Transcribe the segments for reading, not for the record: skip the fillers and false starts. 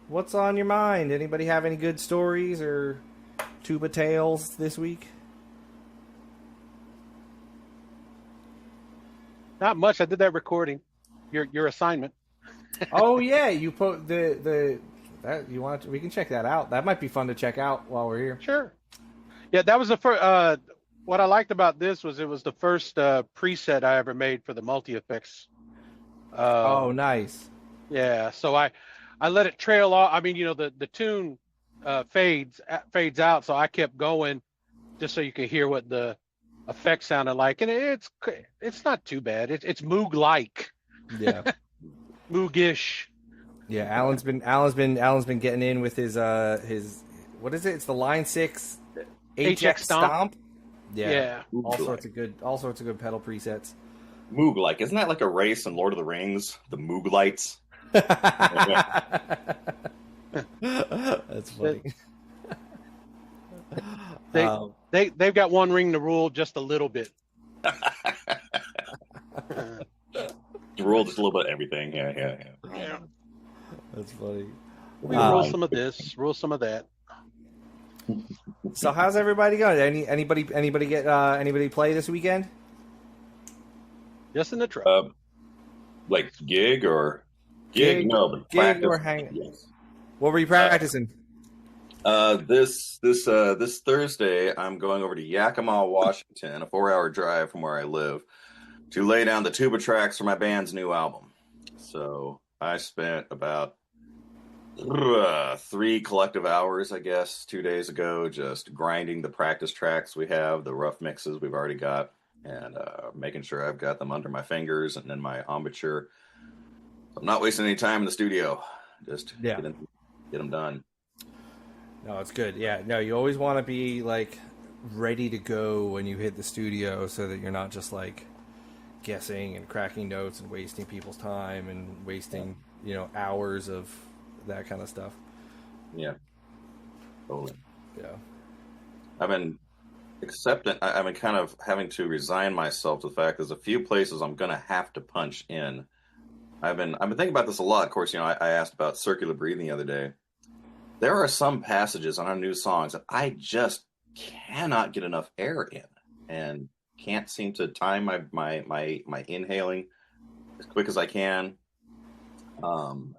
What's on your mind? Anybody have any good stories or tuba tales this week? Not much. I did that recording. Your assignment. Oh yeah, you put the that you want to, we can check that out. That might be fun to check out while we're here. Sure. Yeah, that was the first. What I liked about this was it was the first preset I ever made for the multi effects. Oh, Um, nice. yeah, so I let it trail off. I mean, the tune fades out, so I kept going just so you could hear what the effect sounded like, and it's not too bad. It's Moog like, Yeah. Moogish. Yeah, Alan's been getting in with his what is it? It's the Line 6 HX HX Stomp. Stomp. Yeah. Yeah. All sorts of good pedal presets. Moog like. Isn't that like a race in Lord of the Rings? The Moog lights. That's funny. They Um, they've got one ring to rule just a little bit. Roll just a little bit of everything. Yeah. Yeah. that's funny. We rule some of this, rule some of that. So how's everybody going? Anybody play this weekend? Just in the truck. Like gig or gig? No, but Gig practice. or hang? Yes. What were you practicing? This Thursday, I'm going over to Yakima, Washington, a 4-hour drive from where I live, to lay down the tuba tracks for my band's new album. So I spent about 3 collective hours, I guess, 2 days ago, just grinding the practice tracks we have, the rough mixes we've already got, and making sure I've got them under my fingers and in my embouchure. I'm not wasting any time in the studio. Just Yeah. get them done. No, it's good. Yeah, no, you always want to be like ready to go when you hit the studio, so that you're not just like guessing and cracking notes and wasting people's time and wasting hours of that kind of stuff. Yeah, totally. Yeah. I've been I've been kind of having to resign myself to the fact there's a few places I'm gonna have to punch in. I've been thinking about this a lot. Of course, I asked about circular breathing the other day. There are some passages on our new songs that I just cannot get enough air in, and can't seem to time my inhaling as quick as I can. And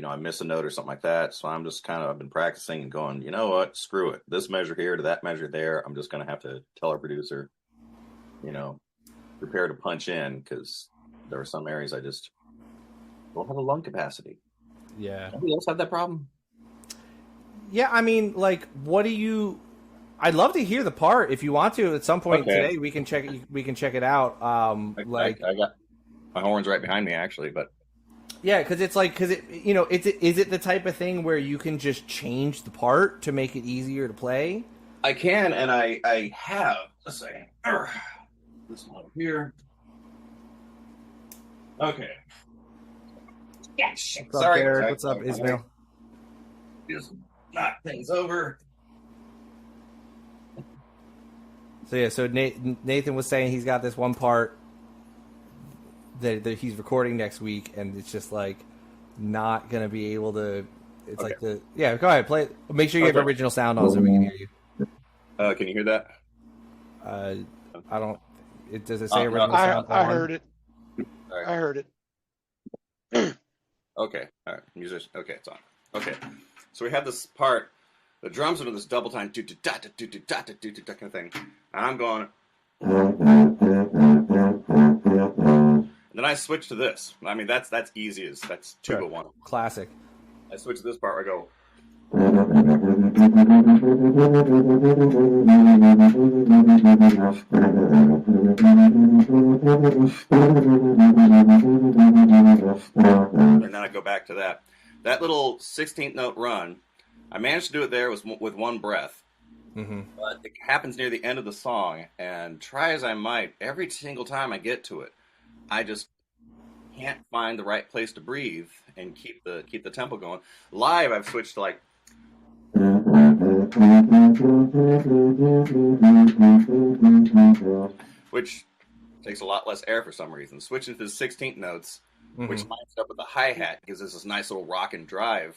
I miss a note or something like that. So I've been practicing and going, you know what, screw it. This measure here to that measure there. I'm just going to have to tell our producer, prepare to punch in, because there are some areas I just don't have a lung capacity. Yeah. Anybody else have that problem? Yeah, I mean, like, what do you? I'd love to hear the part if you want to at some point today. We can check it out. I got my horns right behind me, actually, but yeah, because is it the type of thing where you can just change the part to make it easier to play? I can, and I have. Let's see. This one up here. Okay. Yeah, shit. What's up, Sorry. Derek? What's up, Ismail? Just knock things over. So Nathan was saying he's got this one part that he's recording next week, and it's just like not gonna be able to. It's Okay. Go ahead, play it. Make sure you have original sound on so we can hear you. Can you hear that? I don't. Does it say No, original sound? I heard it. All right. I heard it. Okay. All right. Musician. Okay, it's on. Okay. So we have this part. The drums are doing this double time do da da do da da do da kind of thing. And I'm going. And then I switch to this. I mean, that's easy. That's tuba one. Classic. I switch to this part where I go. And then I go back to that. That little 16th note run, I managed to do it there with one breath. Mm-hmm. But it happens near the end of the song, and try as I might, every single time I get to it, I just can't find the right place to breathe and keep the tempo going. Live, I've switched to like. Which takes a lot less air for some reason. Switching to the 16th notes, which lines up with the hi-hat, gives us this nice little rock and drive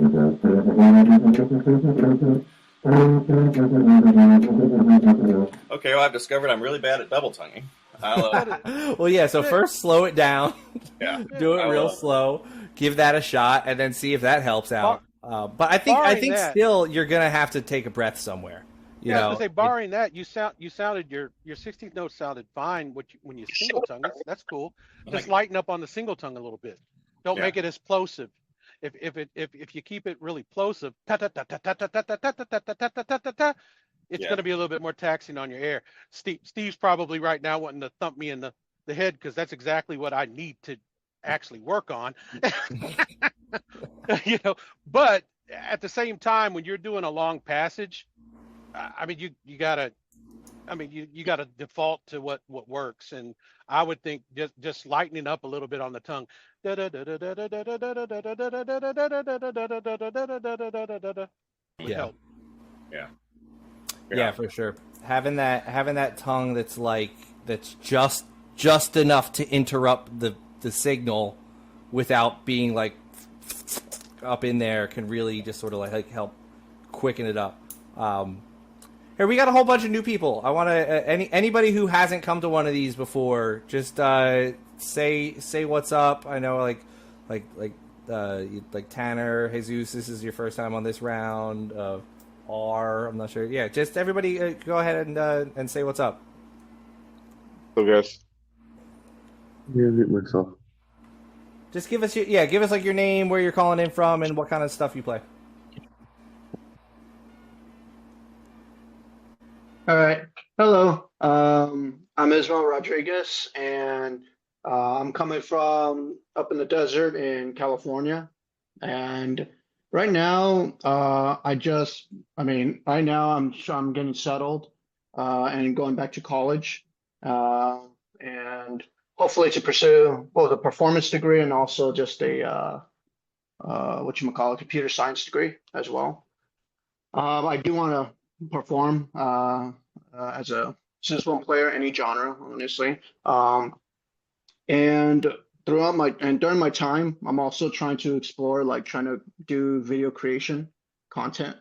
Okay, well, I've discovered I'm really bad at double tonguing. I'll, Well, yeah. So Yeah, first, slow it down. yeah, yeah. Do it I'll, real slow. Give that a shot, and then see if that helps out. Bar, But I barring think that, still you're gonna have to take a breath somewhere. You yeah, I was gonna know, say, barring that, you sounded your 16th note sounded fine. When you single tongue, that's cool. Just like, lighten up on the single tongue a little bit. Don't yeah, make it as plosive. If you keep it really plosive, ta ta ta ta ta ta ta ta ta ta ta ta ta ta ta ta, it's yeah, going to be a little bit more taxing on your air. Steve's probably right now wanting to thump me in the head because that's exactly what I need to actually work on. You know, but at the same time, when you're doing a long passage, I mean, you gotta, I mean, you gotta default to what works, and I would think just lightening up a little bit on the tongue would yeah, help. yeah, yeah, yeah, for sure. Having that tongue that's just enough to interrupt the signal without being like up in there can really just sort of like help quicken it up. Here we got a whole bunch of new people. I want to anybody who hasn't come to one of these before, just say what's up. I know like Tanner, Jesus. This is your first time on this round. I'm not sure. Yeah, just everybody go ahead and say what's up. So guys, Yeah, mute myself. Just give us give us like your name, where you're calling in from, and what kind of stuff you play. All right. Hello. I'm Israel Rodriguez, and I'm coming from up in the desert in California. And right now, right now I'm getting settled and going back to college, and hopefully to pursue both a performance degree and also just a computer science degree as well. I do want to perform as a saxophone player, any genre, honestly. And during my time, I'm also trying to explore, like trying to do video creation, content,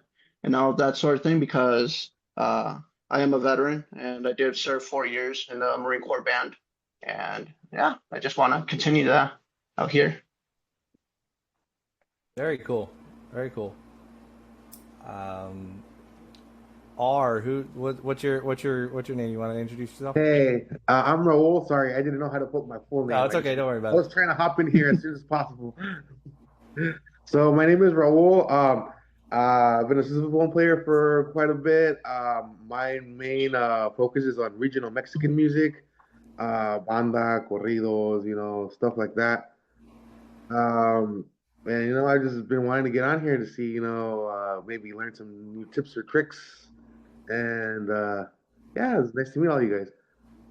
and all of that sort of thing because I am a veteran and I did serve 4 years in the Marine Corps band, and yeah, I just want to continue that out here. Very cool. Very cool. What's your name? You want to introduce yourself? Hey, I'm Raul. Sorry, I didn't know how to put my full name. No, it's okay. Don't worry I about was it. trying to hop in here as soon as possible. So my name is Raul. I've been a saxophone player for quite a bit. My main focus is on regional Mexican music, banda, corridos, stuff like that. Um, and I've just been wanting to get on here to see, maybe learn some new tips or tricks. And yeah, it's nice to meet all you guys.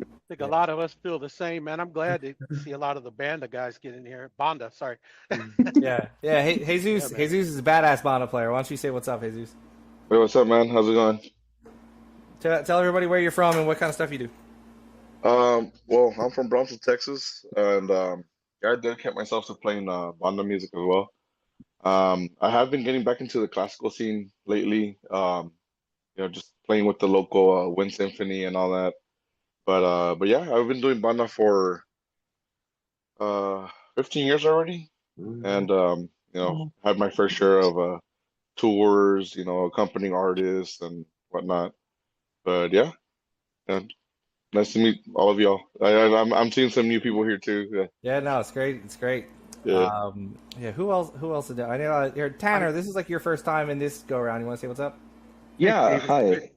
I think a lot of us feel the same, man. I'm glad to see a lot of the banda guys get in here. Banda, sorry. Yeah. Hey, Jesus. Yeah, man. Jesus is a badass Banda player. Why don't you say what's up, Jesus? hey, what's up, man? How's it going? Tell everybody where you're from and what kind of stuff you do. Well, I'm from Brownsville, Texas, and yeah, I dedicate myself to playing banda music as well. I have been getting back into the classical scene lately. Just playing with the local wind symphony and all that. But yeah, I've been doing banda for 15 years already, and had my fair share of tours, accompanying artists and whatnot. But yeah, and nice to meet all of y'all. I'm seeing some new people here too. Yeah, no, it's great. It's great. Yeah. Yeah. Who else? Who else? I know. Tanner. This is like your first time in this go around. You want to say what's up? Yeah, David. hi.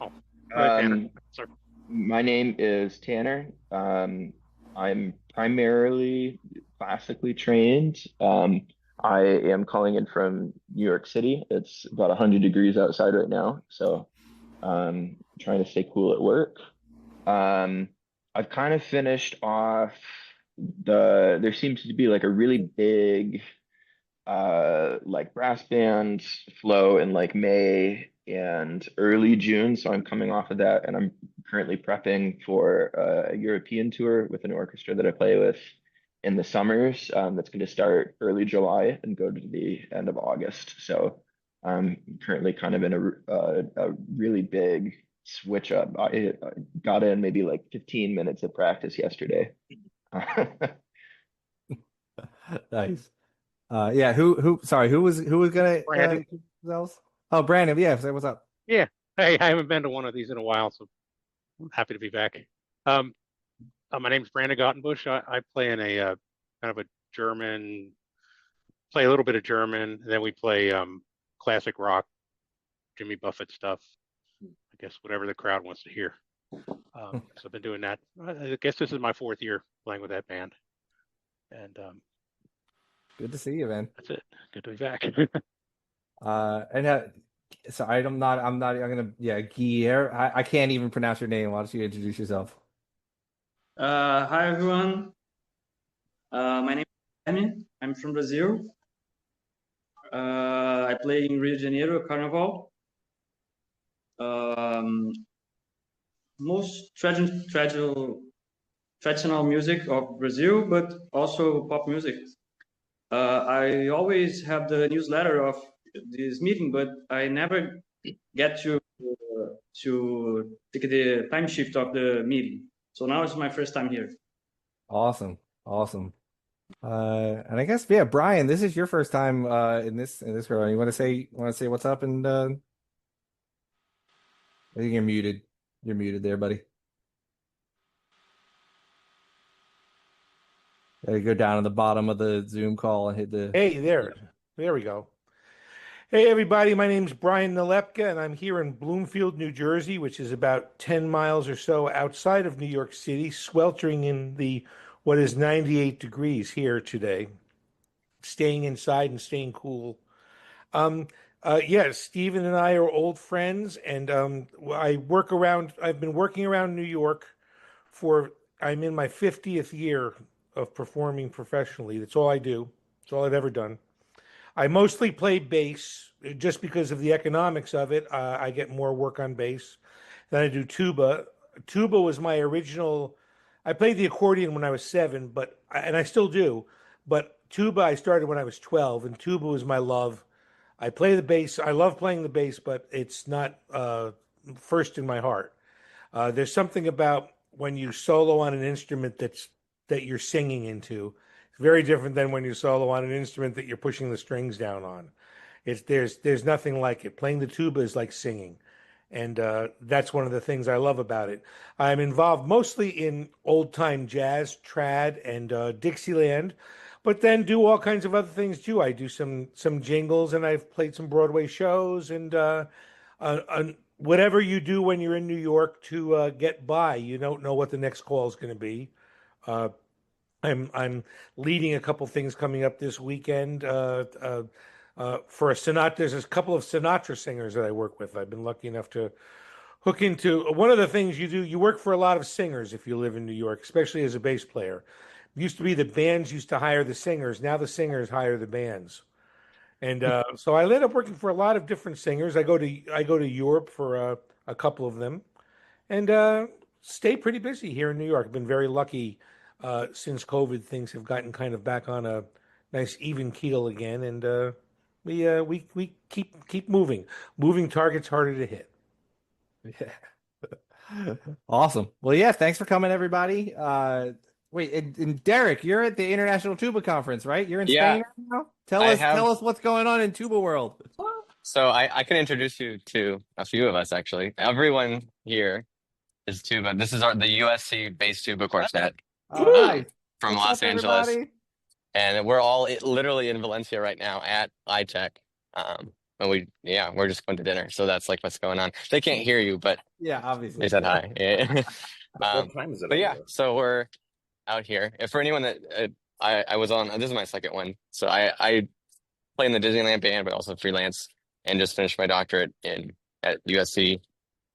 Oh, hi, Tanner. Um, Sorry. my name is Tanner. I'm primarily classically trained. I am calling in from New York City. It's about 100 degrees outside right now, so trying to stay cool at work. I've kind of finished off there seems to be like a really big like brass band flow in like May and early June. So I'm coming off of that and I'm currently prepping for a European tour with an orchestra that I play with. in the summers. That's going to start early July and go to the end of August. So I'm currently kind of in a really big switch up. I got in maybe like 15 minutes of practice yesterday. Nice. Yeah. Sorry. Who was gonna Brandon. themselves? Oh, Brandon. Yeah. Say what's up. Yeah. Hey, I haven't been to one of these in a while, so I'm happy to be back. Um, my name's Brandon Gottenbush. I play in a kind of a German, play a little bit of German, and then we play classic rock, Jimmy Buffett stuff. I guess whatever the crowd wants to hear. So I've been doing that. I guess this is my 4th year playing with that band, and Good to see you, man. that's it. Good to be back. And so I'm gonna, yeah, Guillermo. I can't even pronounce your name. Why don't you introduce yourself? Hi everyone. My name is Guilherme. I'm from Brazil. I play in Rio de Janeiro Carnival. Most traditional music of Brazil, but also pop music. I always have the newsletter of this meeting, but I never get to take the time shift of the meeting. So now it's my first time here. Awesome. And I guess, yeah, Brian, this is your first time in this row. You want to say what's up? And I think you're muted. You're muted there, buddy. Gotta go down to the bottom of the Zoom call and hit the. Hey, there we go. Hey, everybody, my name's Brian Nalepka, and I'm here in Bloomfield, New Jersey, which is about 10 miles or so outside of New York City, sweltering in what is 98 degrees here today, staying inside and staying cool. Yes, Stephen and I are old friends, and I've been working around New York I'm in my 50th year of performing professionally. That's all I do. That's all I've ever done. I mostly play bass just because of the economics of it. I get more work on bass. Then I do tuba. Tuba was my original. I played the accordion when I was 7, and I still do. But tuba I started when I was 12, and tuba was my love. I play the bass. I love playing the bass, but it's not first in my heart. There's something about when you solo on an instrument that you're singing into. It's very different than when you solo on an instrument that you're pushing the strings down on. There's nothing like it. Playing the tuba is like singing, and that's one of the things I love about it. I'm involved mostly in old time jazz, trad, and Dixieland, but then do all kinds of other things too. I do some jingles, and I've played some Broadway shows, and whatever you do when you're in New York to get by, you don't know what the next call is going to be. Uh, I'm leading a couple things coming up this weekend for a Sinatra. There's a couple of Sinatra singers that I work with. I've been lucky enough to hook into one of the things you do. You work for a lot of singers if you live in New York, especially as a bass player. It used to be the bands used to hire the singers. Now the singers hire the bands. And so I ended up working for a lot of different singers. I go to Europe for a couple of them, and stay pretty busy here in New York. I've been very lucky since COVID. Things have gotten kind of back on a nice even keel again, and we keep moving. Moving targets harder to hit. Yeah. Awesome. Well, yeah, thanks for coming, everybody. Wait, and Derek, you're at the International Tuba Conference, right? You're in Yeah, Spain right now? Tell I us what's going on in Tuba World. so I can introduce you to a few of us actually. Everyone here is tuba. This is the USC based tuba quartet Oh, nice. from What's Los up, Angeles, everybody? and we're all literally in Valencia right now at iTech. And we're just going to dinner, so that's like what's going on. They can't hear you, but Yeah, obviously. they said hi. Yeah. What time is it But over yeah, there? so we're out here. And for anyone that I was on, this is my second one. So I play in the Disneyland band, but also freelance, and just finished my doctorate at USC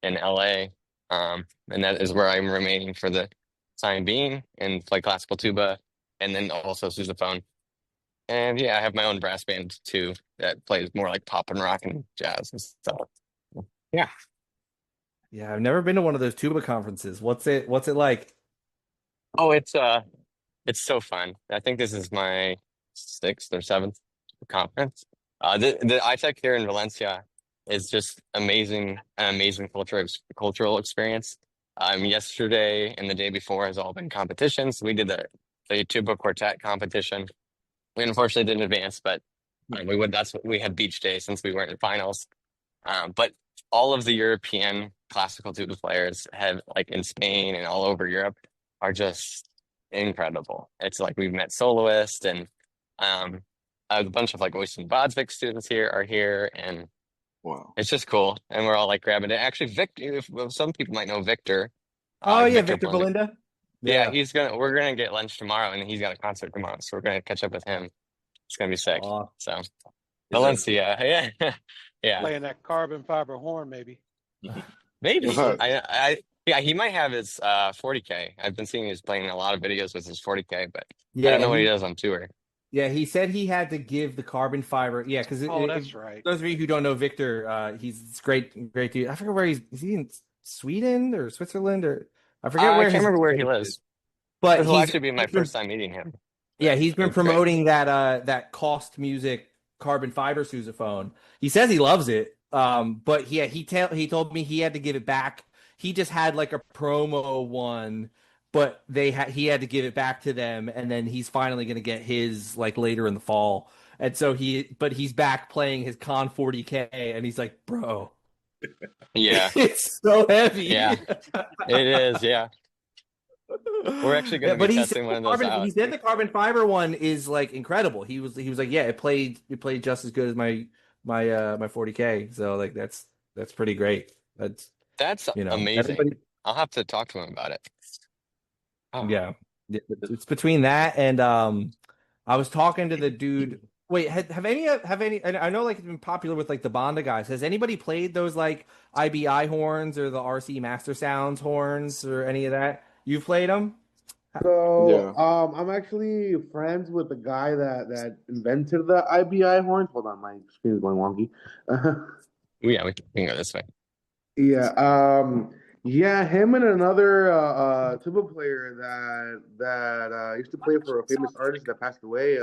in LA. And that is where I'm remaining for the time being, and play classical tuba, and then also sousaphone. And yeah, I have my own brass band too that plays more like pop and rock and jazz and stuff. Yeah. Yeah, I've never been to one of those tuba conferences. What's it like? Oh, It's so fun. I think this is my sixth or seventh conference. The iTech here in Valencia is just amazing, an amazing cultural experience. Yesterday and the day before has all been competitions. We did the tuba quartet competition. We unfortunately didn't advance, but that's what we had beach day since we weren't in finals. But all of the European classical tuba players have, like in Spain and all over Europe, are just incredible. It's like we've met soloists and um, a bunch of like Oyster and Bodsvik students here are here, and Wow. it's just cool. And we're all like grabbing it. Actually, Victor, if some people might know Victor, Oh yeah, Victor Victor Belinda. Belinda. Yeah, we're gonna get lunch tomorrow, and he's got a concert tomorrow, so we're gonna catch up with him. It's gonna be sick. Aw. So Valencia, yeah, yeah. Playing that carbon fiber horn, maybe. Maybe. Nice. Yeah, he might have his 40K. I've been seeing he's playing a lot of videos with his 40K, but I Yeah, don't know what he does on tour. yeah, he said he had to give the carbon fiber. Yeah, because Oh, that's right. those of you who don't know Victor, he's great, great dude. I forget where is he in Sweden or Switzerland or I forget I where can't his remember where he base lives. is. But This will actually be my first time meeting him. Yeah, he's been It's great. promoting that Cost Music carbon fiber sousaphone. He says he loves it. But he told me he had to give it back. He just had like a promo one, but he had to give it back to them, and then he's finally gonna get his like later in the fall. And so he's back playing his Con 40K, and he's like, bro, Yeah, it's so heavy. yeah, it is. Yeah, we're actually going to be testing one of those out. He said the carbon fiber one is like incredible. He was like, yeah, it played just as good as my 40K. So like that's pretty great. That's amazing. everybody. I'll have to talk to him about it. Oh. Yeah, it's between that and I was talking to the dude. Wait, have any? I know like it's been popular with like the Bonda guys. Has anybody played those like IBI horns or the RC Master Sounds horns or any of that? You've played them? So, I'm actually friends with the guy that invented the IBI horns. Hold on, my screen is going wonky. Yeah, we can go this way. Yeah, him and another tuba player that used to play for a famous artist that passed away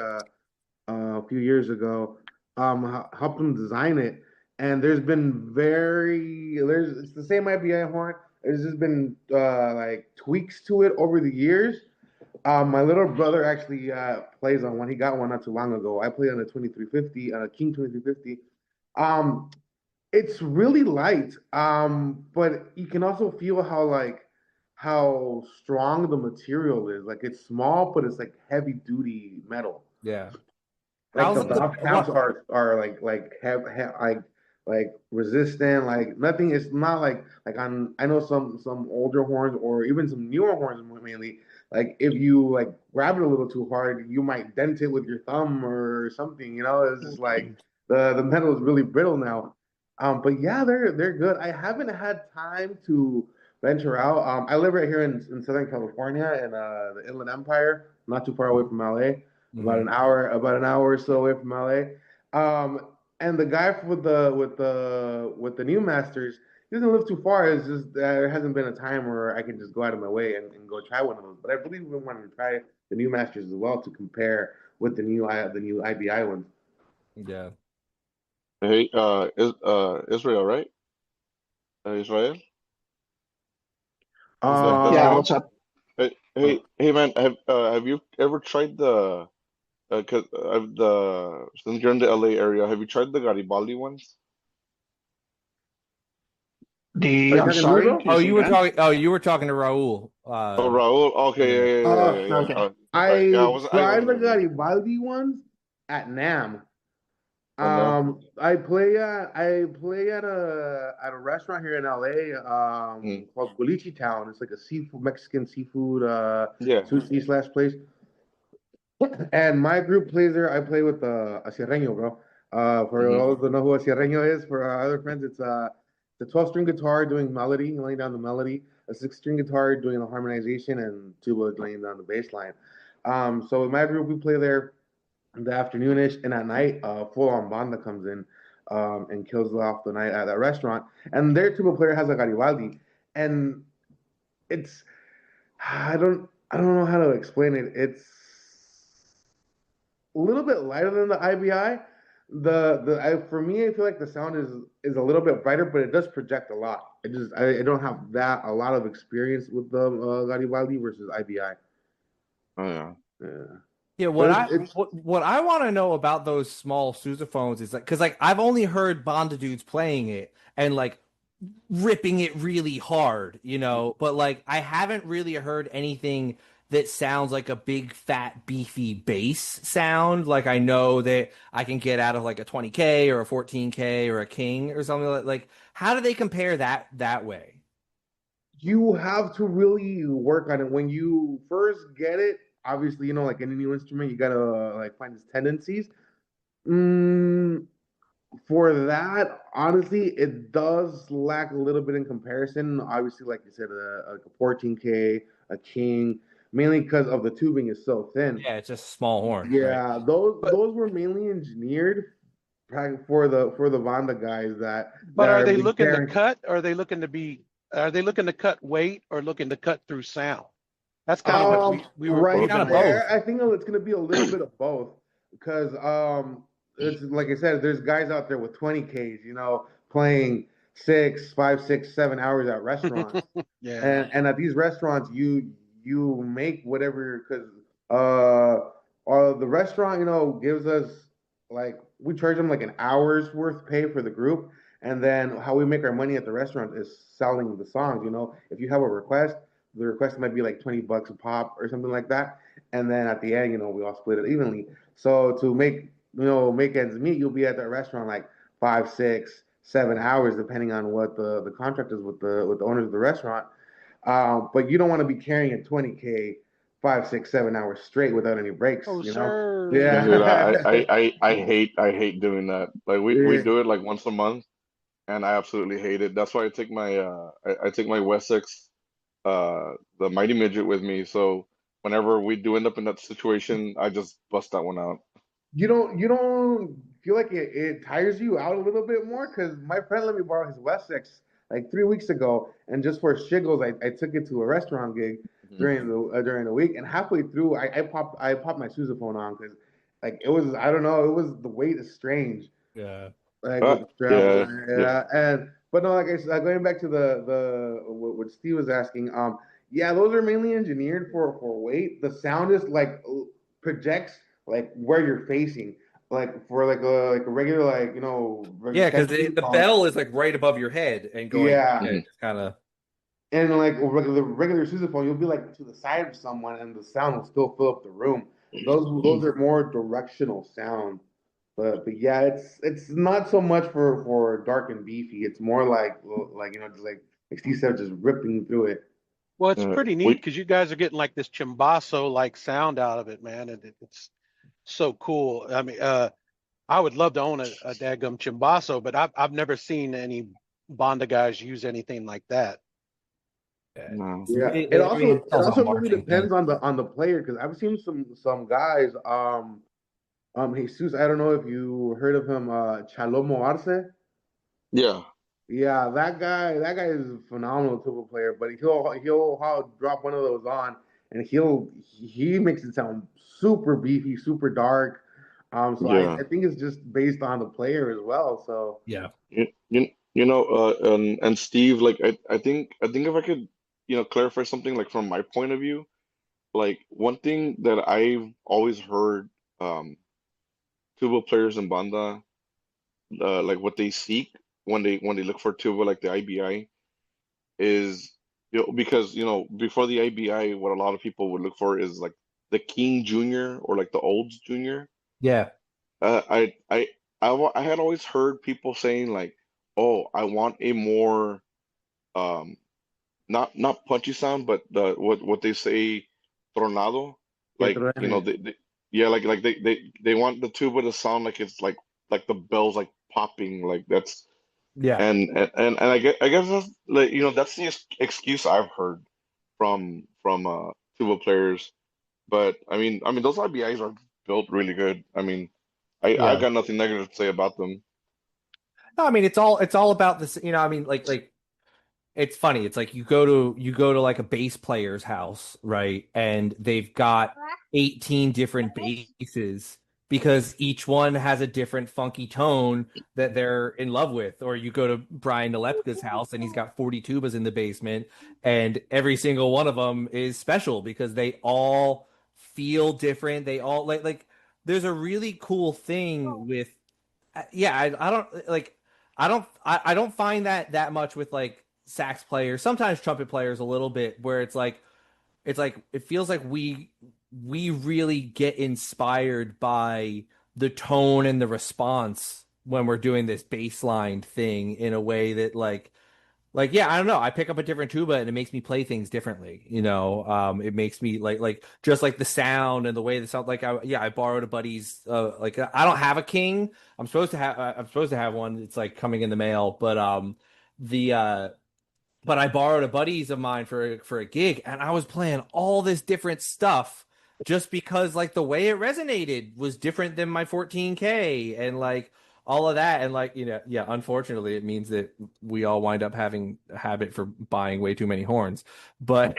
a few years ago, helped him design it. And it's the same IBI horn. There's just been like tweaks to it over the years. My little brother actually plays on one. He got one not too long ago. I play on a 2350, on a King 2350. It's really light, but you can also feel how strong the material is. Like it's small, but it's like heavy duty metal. Yeah. Like the valve caps are like resistant. Like nothing. It's not like I know some older horns or even some newer horns mainly. Like if you like grab it a little too hard, you might dent it with your thumb or something. You know, it's just like the metal is really brittle now. But yeah, they're good. I haven't had time to venture out. I live right here in Southern California in the Inland Empire, not too far away from LA, about an hour or so away from LA. And the guy with the new masters, he doesn't live too far. It's just there hasn't been a time where I can just go out of my way and go try one of those. But I really been wanting to try the new masters as well to compare with the new IBI ones. Yeah. Hey, Israel, right? Israel? Yeah, what's up? Hey, man, have you ever tried the since you're in the LA area, have you tried the Garibaldi ones? I'm sorry. Oh, you were talking. Oh, you were talking to Raul. Oh, Raul. Okay, yeah. Okay. I tried the wasn't- Garibaldi ones at NAM. No? I play at a restaurant here in LA called Boliche Town. It's like a Mexican seafood Yeah. sushi slash place. And my group plays there. I play with a Sierreño, bro. For all of those who know who a Sierreño is, for our other friends, it's the 12-string guitar doing melody, laying down the melody, a 6-string guitar doing the harmonization, and tuba laying down the bass line. So in my group, we play there in the afternoonish, and at night, full-on banda comes in and kills off the night at that restaurant. And their tuba player has a Garibaldi, and it's I don't know how to explain it. It's a little bit lighter than the IBI. For me, I feel like the sound is a little bit brighter, but it does project a lot. I don't have that a lot of experience with the Garibaldi versus IBI. Oh yeah. Yeah, Yeah, but what I it's what I want to know about those small sousaphones is like, because like I've only heard Banda dudes playing it and like ripping it really hard, you know, but like I haven't really heard anything that sounds like a big fat beefy bass sound. Like I know that I can get out of like a 20K or a 14K or a King or something like. How do they compare that way? you have to really work on it when you first get it. Obviously, like any new instrument, you gotta like find its tendencies. Mm, for that, honestly, it does lack a little bit in comparison. Obviously, like you said, like a 14K, a King, mainly because of the tubing is so thin. Yeah, it's just a small horn, right? Yeah, those But those were mainly engineered for the Vanda guys that but are are they really looking to caring. cut, or are they looking to cut weight or looking to cut through sound? That's kind of what we were Right Kind looking of at. both. there, I think it's going to be a little bit of both because it's like I said, there's guys out there with 20Ks, playing 6, 5, 6, 7 hours at restaurants, Yeah. and at these restaurants, you make whatever because the restaurant, gives us like we charge them like an hour's worth pay for the group, and then how we make our money at the restaurant is selling the songs. If you have a request, the request might be like $20 a pop or something like that, and then at the end, we all split it evenly. So to make ends meet, you'll be at that restaurant like 5, 6, 7 hours, depending on what the contract is with the owners of the restaurant. But you don't want to be carrying a 20K 5, 6, 7 hours straight without any breaks. Oh, sir. Dude, Yeah. I hate doing that. Like we Yeah. do it like once a month, and I absolutely hate it. That's why I take my Wessex the Mighty Midget with me. So whenever we do end up in that situation, I just bust that one out. You don't feel like it tires you out a little bit more? Because my friend let me borrow his Wessex like 3 weeks ago, and just for shiggles, I took it to a restaurant gig Mhm. during the week, and halfway through, I popped my sousaphone on because like it was, I don't know, it was, the weight is strange, Yeah. like with the strap. Yeah, yeah. Yeah, and but no, like I said, going back to the what Steve was asking, yeah, those are mainly engineered for weight. The sound is like projects like where you're facing, like for like a regular, like Yeah, because Texas the song. bell is like right above your head and going, Yeah, yeah, Mhm. just kind of. and like regular sousaphone, you'll be like to the side of someone, and the sound will still fill up the room. Those are more directional sound. But yeah, it's not so much for dark and beefy. It's more like just like Steve said, just ripping through it. Well, it's pretty neat We because you guys are getting like this chimbasso like sound out of it, man, and it's so cool. I mean, I would love to own a daggum chimbasso, but I've never seen any Bonda guys use anything like that. Yeah. no. Yeah, I mean, it's it also a also really marketing thing. depends on the player because I've seen some guys Jesus, I don't know if you heard of him, Chalomo Arce. Yeah, Yeah, that guy is a phenomenal tuba player, but he'll drop one of those on, and he makes it sound super beefy, super dark. So I yeah. think it's just based on the player as well. So Yeah. And Steve, like I think if I could, clarify something like from my point of view, like one thing that I've always heard, um, tuba players in banda, like what they seek when they look for tuba, like the IBI, is because before the IBI, what a lot of people would look for is like the King Junior or like the Olds Junior. Yeah. Uh, I I I had always heard people saying like, "Oh, I want a more um not punchy sound, but what they say tronado, que like truene. yeah, like they want the tuba to sound like it's like the bells like popping, like that's Yeah. and I guess that's like that's the excuse I've heard from tuba players. But I mean those IBIs are built really good. I mean I Yeah. got nothing negative to say about them. No, I mean it's all about this, I mean like it's funny. It's like you go to like a bass player's house, right? And they've got 18 different basses because each one has a different funky tone that they're in love with. Or you go to Brian Nalepka's house and he's got 40 tubas in the basement, and every single one of them is special because they all feel different. They all like there's a really cool thing with yeah, I don't like I don't find that much with like sax players, sometimes trumpet players a little bit, where it's like it feels like we really get inspired by the tone and the response when we're doing this bass line thing in a way that like yeah, I don't know. I pick up a different tuba and it makes me play things differently. It makes me like just like the sound and the way the sound. Like I borrowed a buddy's. Like I don't have a King. I'm supposed to have one. It's like coming in the mail. The but I borrowed a buddy's of mine for a gig, and I was playing all this different stuff just because like the way it resonated was different than my 14K and like all of that. And like yeah, unfortunately it means that we all wind up having a habit for buying way too many horns, but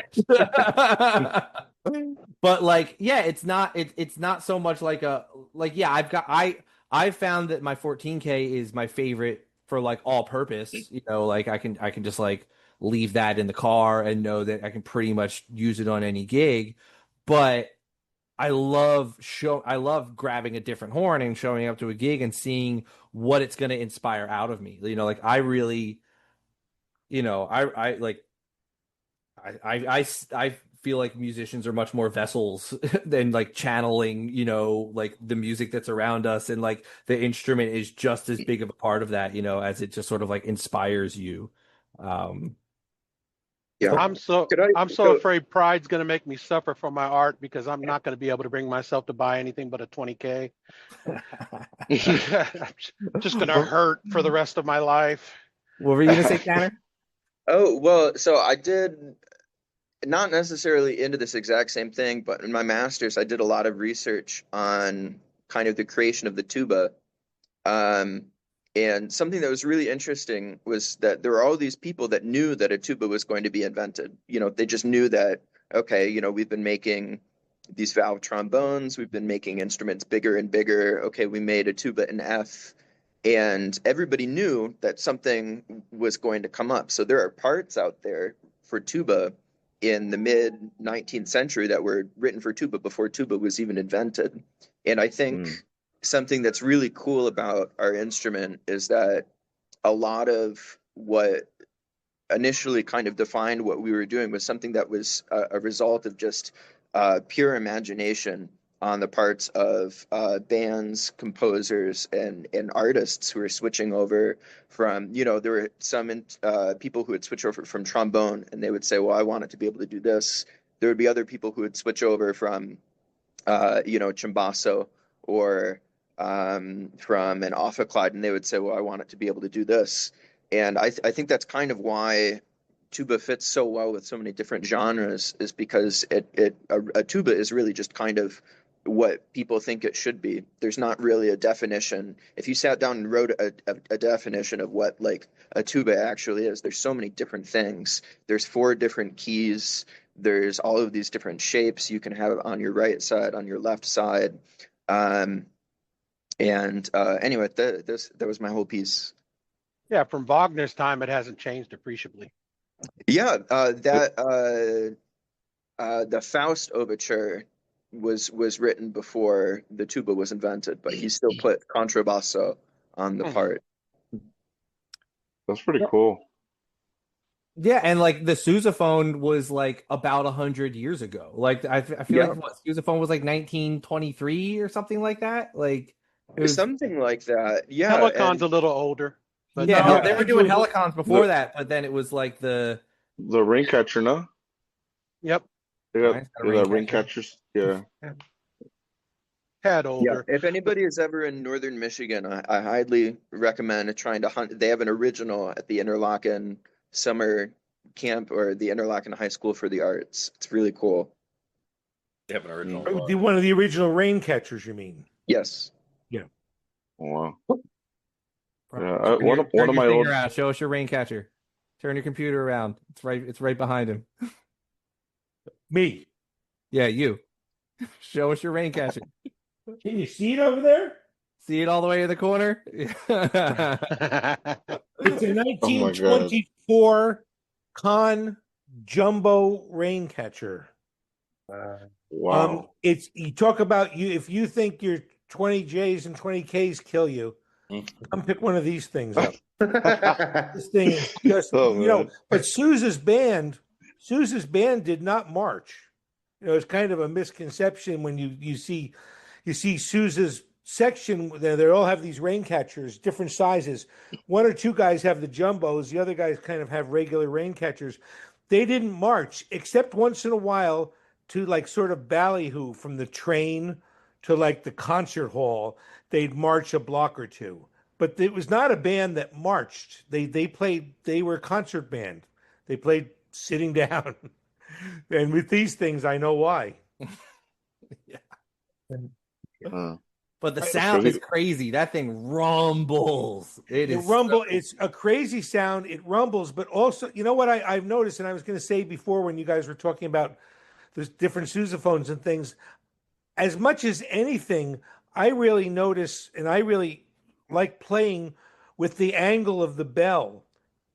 but like yeah, it's not so much like a like yeah, I found that my 14K is my favorite for like all purpose, like I can just like leave that in the car and know that I can pretty much use it on any gig. But I love grabbing a different horn and showing up to a gig and seeing what it's going to inspire out of me. Like I really, I like I feel like musicians are much more vessels than like channeling, like the music that's around us, and like the instrument is just as big of a part of that, as it just sort of like inspires you. Um, Yeah. I'm so Could I I'm so go? afraid pride's going to make me suffer for my art because I'm not going to be able to bring myself to buy anything but a 20K. Just going to hurt for the rest of my life. what were you gonna say, Tanner? Oh, well, so I did not necessarily into this exact same thing, but in my master's, I did a lot of research on kind of the creation of the tuba. Um, and something that was really interesting was that there were all these people that knew that a tuba was going to be invented. They just knew that, okay, we've been making these valve trombones, we've been making instruments bigger and bigger. Okay, we made a tuba in F, and everybody knew that something was going to come up. So there are parts out there for tuba in the mid 19th century that were written for tuba before tuba was even invented. And I think something that's really cool about our instrument is that a lot of what initially kind of defined what we were doing was something that was a result of just pure imagination on the parts of bands, composers, and artists who were switching over from, there were some people who would switch over from trombone and they would say, well, I want it to be able to do this. There would be other people who would switch over from, chimbasso or from an ophicleide, and they would say, well, I want it to be able to do this. And I think that's kind of why tuba fits so well with so many different genres, is because a tuba is really just kind of what people think it should be. There's not really a definition. If you sat down and wrote a definition of what like a tuba actually is, there's so many different things. There's 4 different keys. There's all of these different shapes you can have on your right side, on your left side. Anyway, that was my whole piece. Yeah, from Wagner's time, it hasn't changed appreciably. Yeah, the Faust overture was written before the tuba was invented, but he still put contrabasso on the part. That's pretty cool. Yeah, and like the sousaphone was like about 100 years ago. Like I feel like what sousaphone was like 1923 or something like that. Like it was Something like that. Yeah, Helicon's a little older. But yeah, they were doing helicons before that, but then it was like the ring catcher, no? Yep. They got ring catchers. Yeah. Had older. Yeah. If anybody is ever in northern Michigan, I highly recommend trying to hunt. They have an original at the Interlaken summer camp or the Interlaken High School for the Arts. It's really cool. They have an original. One of the original rain catchers, you mean? Yes. Yeah. Wow. one of my old. Show us your rain catcher. Turn your computer around. It's right behind him. Me. Yeah, you. Show us your rain catcher. Can you see it over there? See it all the way in the corner? It's a Oh my God. 1924 Con Jumbo rain catcher. Wow. It's you talk about you if you think your 20 J's and 20 K's kill you, come pick one of these things up. This thing is just Oh, man. but Sousa's band did not march. It's kind of a misconception when you see Sousa's section. They all have these rain catchers, different sizes. One or two guys have the jumbos. The other guys kind of have regular rain catchers. They didn't march except once in a while to like sort of ballyhoo from the train to like the concert hall. They'd march a block or two, but it was not a band that marched. They played. They were a concert band. They played sitting down. And with these things, I know why. But the sound is crazy. That thing rumbles. It rumbles. It's a crazy sound. It rumbles, but also, you know what I've noticed, and I was going to say before when you guys were talking about the different sousaphones and things, as much as anything, I really notice, and I really like playing with the angle of the bell.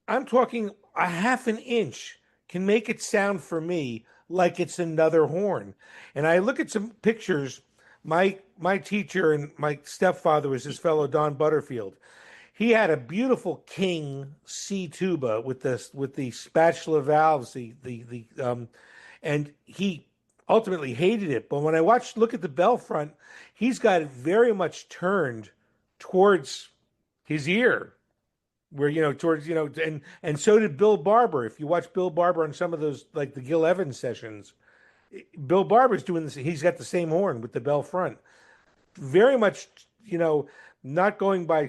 I'm talking a half an inch can make it sound for me like it's another horn. And I look at some pictures. My teacher and my stepfather was his fellow Don Butterfield. He had a beautiful King C tuba with the spatula valves, and he ultimately hated it. But when I look at the bell front, he's got it very much turned towards his ear, where towards and so did Bill Barber. If you watch Bill Barber on some of those like the Gil Evans sessions, Bill Barber's doing this. He's got the same horn with the bell front. Very much, not going by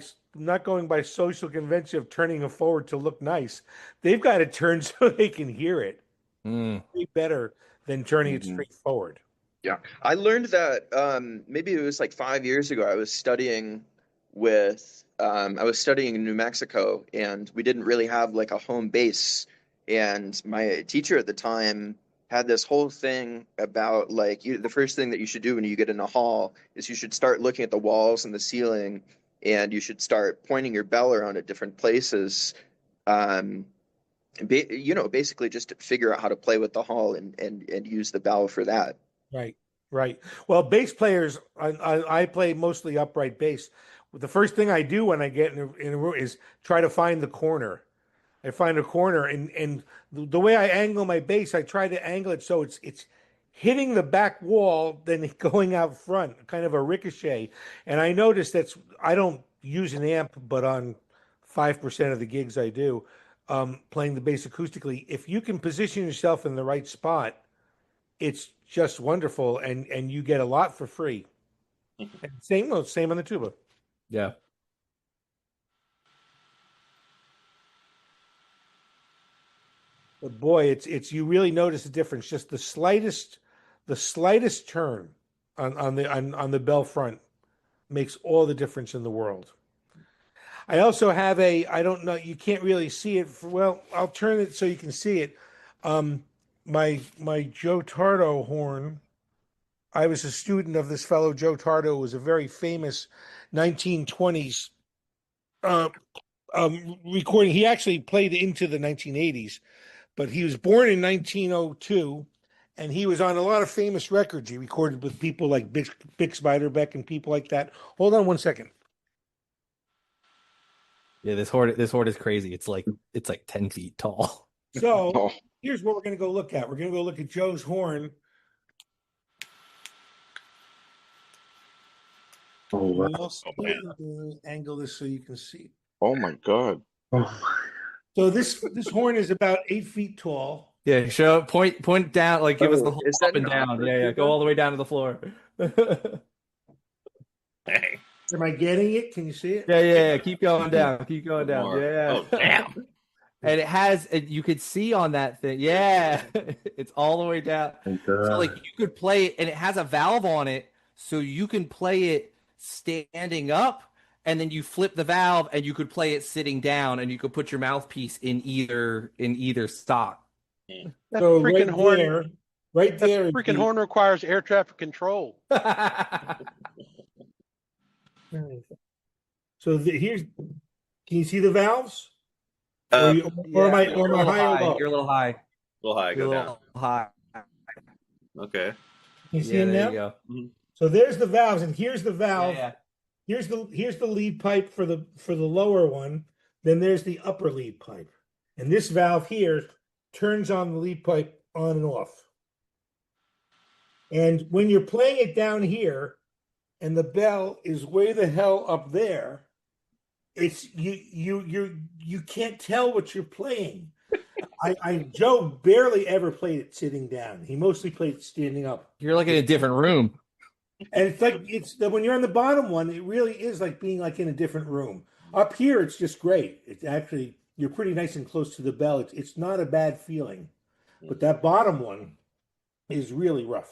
social convention of turning it forward to look nice. They've got it turned so they can hear it. Way better than turning it straight forward. Yeah, I learned that maybe it was like 5 years ago. I was studying in New Mexico, and we didn't really have like a home base. And my teacher at the time had this whole thing about like the first thing that you should do when you get in a hall is you should start looking at the walls and the ceiling, and you should start pointing your bell around at different places. Basically just to figure out how to play with the hall and use the bell for that. Right. Well, bass players, I play mostly upright bass. The first thing I do when I get in a room is try to find the corner. I find a corner, and the way I angle my bass, I try to angle it so it's hitting the back wall, then going out front, kind of a ricochet. And I noticed I don't use an amp, but on 5% of the gigs I do, playing the bass acoustically, if you can position yourself in the right spot, it's just wonderful, and you get a lot for free. And same on the tuba. Yeah. But boy, it's you really notice the difference. Just the slightest turn on the bell front makes all the difference in the world. I also have I don't know, you can't really see it. I'll turn it so you can see it. My Joe Tardo horn. I was a student of this fellow Joe Tardo, who was a very famous 1920s recording. He actually played into the 1980s, but he was born in 1902, and he was on a lot of famous records. He recorded with people like Bix Beiderbecke and people like that. Hold on one second. Yeah, this horn is crazy. It's like 10 feet tall. So here's what we're going to go look at. We're going to go look at Joe's horn. Angle this so you can see. Oh my God. So this horn is about 8 feet tall. Yeah, point down, like give us the whole up and down. Yeah, go all the way down to the floor. Am I getting it? Can you see it? Yeah. Keep going down. Keep going down. More. Yeah. Oh, damn. And you could see on that thing. Yeah, it's all the way down. So like you could play it, and it has a valve on it, so you can play it standing up, and then you flip the valve, and you could play it sitting down, and you could put your mouthpiece in either stock. That So freaking horn, right that there is freaking the, horn requires air traffic control. so here's, can you see the valves? Uh, Or am I You're a little high or high. low? You're a little high. a little high. You're Go a down. little high. Okay. Can you see Yeah, them there now? you go. Mhm. So there's the valves, and here's the valve. Yeah. Here's the lead pipe for the lower one. Then there's the upper lead pipe, and this valve here turns on the lead pipe on and off. And when you're playing it down here, and the bell is way the hell up there, it's you can't tell what you're playing. Joe barely ever played it sitting down. He mostly played it standing up. You're like in a different room. And it's like when you're on the bottom one, it really is like being like in a different room. Up here, it's just great. It's actually you're pretty nice and close to the bell. It's not a bad feeling, but that bottom one is really rough.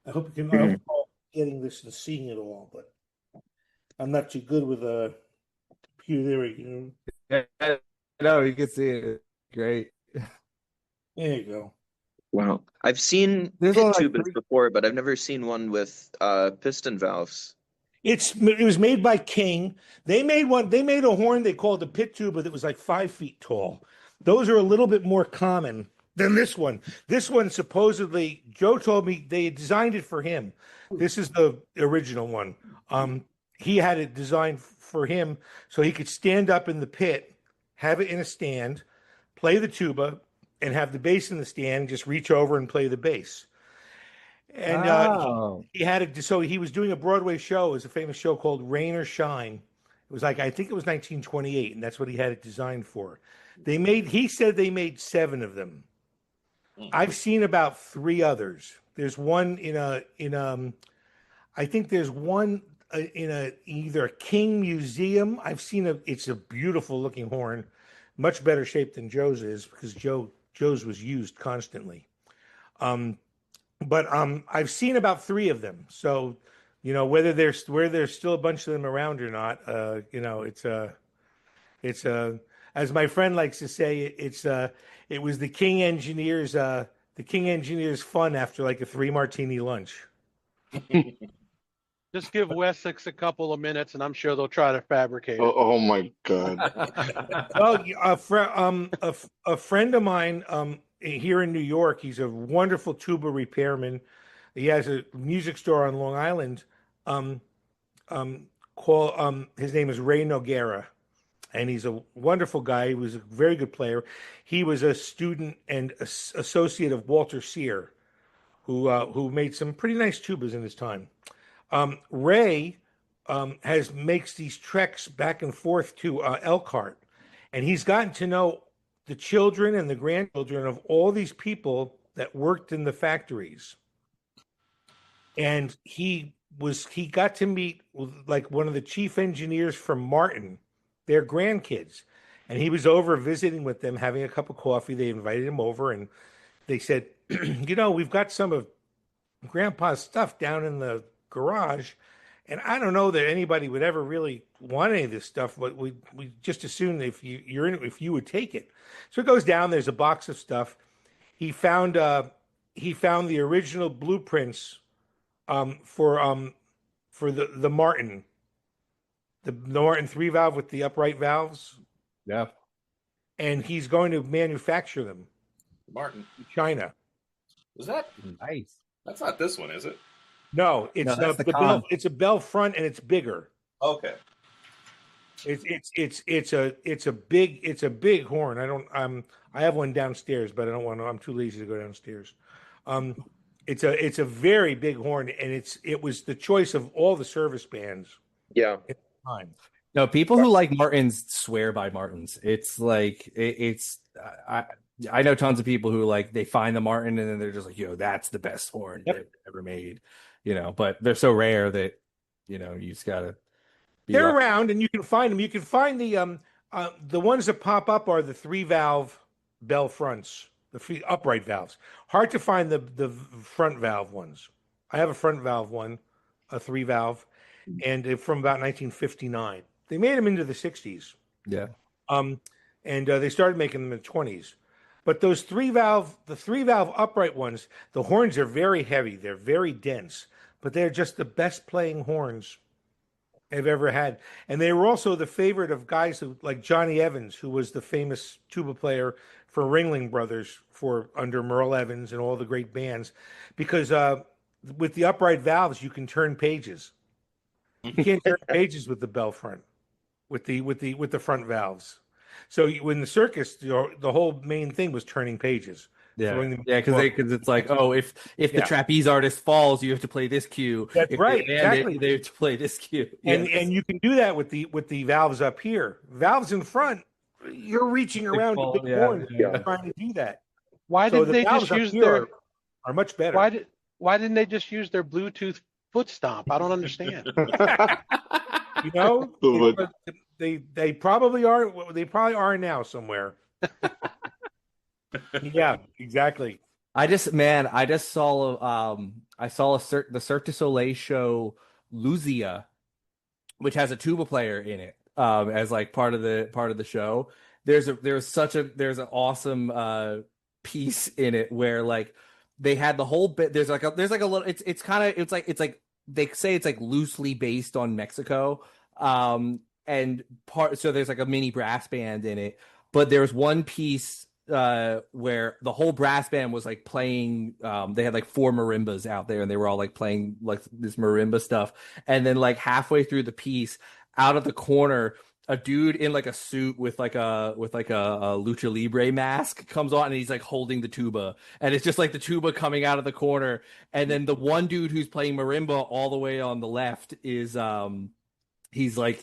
I hope you can. I hope you're all getting this and seeing it all, but I'm not too good with a computer. There we go. Yeah, no, you can see it. Great. There you go. Wow. I've seen There's pit only like tubas three- before, but I've never seen one with piston valves. It was made by King. They made one. They made a horn they called a pit tuba that was like 5 feet tall. Those are a little bit more common than this one. This one supposedly, Joe told me they designed it for him. This is the original one. He had it designed for him so he could stand up in the pit, have it in a stand, play the tuba, and have the bass in the stand. Just reach over and play the bass. And he had it. So he was doing a Broadway show. It was a famous show called Rain or Shine. It was like I think it was 1928, and that's what he had it designed for. He said they made 7 of them. I've seen about 3 others. There's one I think there's one in either a King Museum. I've seen it's a beautiful looking horn, much better shape than Joe's is because Joe's was used constantly. But I've seen about 3 of them. So, whether there's still a bunch of them around or not, it's as my friend likes to say, it was the King Engineers fun after like a 3 martini lunch. Just give Wessex a couple of minutes, and I'm sure they'll try to fabricate it. Oh my God. Well, a friend of mine here in New York, he's a wonderful tuba repairman. He has a music store on Long Island. His name is Ray Noguera, and he's a wonderful guy. He was a very good player. He was a student and associate of Walter Sear, who made some pretty nice tubas in his time. Ray makes these treks back and forth to Elkhart, and he's gotten to know the children and the grandchildren of all these people that worked in the factories. And he got to meet like one of the chief engineers from Martin, their grandkids, and he was over visiting with them, having a cup of coffee. They invited him over, and they said, we've got some of Grandpa's stuff down in the garage, and I don't know that anybody would ever really want any of this stuff, but we just assume if you would take it. So it goes down. There's a box of stuff. He found the original blueprints for the Martin, the Martin 3 valve with the upright valves. Yeah. And he's going to manufacture them Martin. in China. Is that Nice. That's not this one, is it? No, it's No, that's the the bell. con. It's a bell front, and it's bigger. Okay. It's a big horn. I have one downstairs, but I don't want to. I'm too lazy to go downstairs. It's a very big horn, and it was the choice of all the service bands Yeah. at the time. No, people who like Martins swear by Martins. It's like I know tons of people who like they find the Martin and then they're just like, yo, that's the best horn they've ever made. But they're so rare that you just gotta They're around, and you can find them. You can find the ones that pop up are the 3 valve bell fronts, the 3 upright valves. Hard to find the front valve ones. I have a front valve one, a 3 valve. and from about 1959. They made them into the 60s. Yeah. And they started making them in the 20s. But the 3-valve upright ones, the horns are very heavy. They're very dense, but they're just the best playing horns I've ever had. And they were also the favorite of guys who, like Johnny Evans, who was the famous tuba player for Ringling Brothers for under Merle Evans and all the great bands, because with the upright valves you can turn pages. You can't turn pages with the bell front, with the front valves. So in the circus, the whole main thing was turning pages. Yeah, because it's like, oh, if the trapeze artist falls, you have to play this cue. That's if right, they land exactly. they have to play this cue. And you can do that with the valves up here. Valves in front, you're reaching around the big horn trying to do that. Why so did they just use their are much better? Why didn't they just use their Bluetooth foot stomp? I don't understand. You know, they probably are. They probably are now somewhere. Yeah, exactly. I just saw the Cirque du Soleil show Luzia, which has a tuba player in it as like part of the show. There's an awesome piece in it where like they had the whole bit. There's like a little. It's like they say it's like loosely based on Mexico. So there's like a mini brass band in it, but there's one piece where the whole brass band was like playing. They had like 4 marimbas out there, and they were all like playing like this marimba stuff. And then like halfway through the piece, out of the corner, a dude in like a suit with like a lucha libre mask comes on, and he's like holding the tuba, and it's just like the tuba coming out of the corner. And then the one dude who's playing marimba all the way on the left is there's like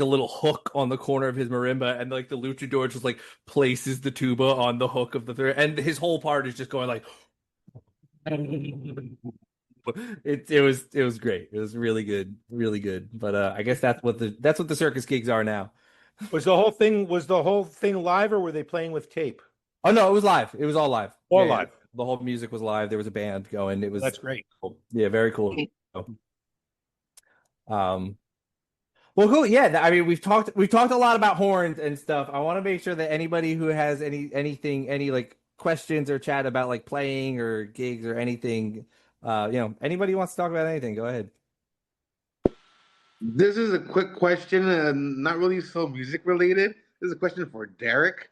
a little hook on the corner of his marimba, and like the luchador just like places the tuba on the hook of the third, and his whole part is just going like it was great. It was really good, really good. But I guess that's what the circus gigs are now. Was the whole thing live, or were they playing with tape? Oh no, it was live. It was all live. All live. Yeah. The whole music was live. There was a band going. It was That's great. Cool. Yeah, very cool. Well, cool. Yeah, I mean, we've talked a lot about horns and stuff. I want to make sure that anybody who has any like questions or chat about like playing or gigs or anything, anybody who wants to talk about anything, go ahead. This is a quick question and not really so music related. This is a question for Derek.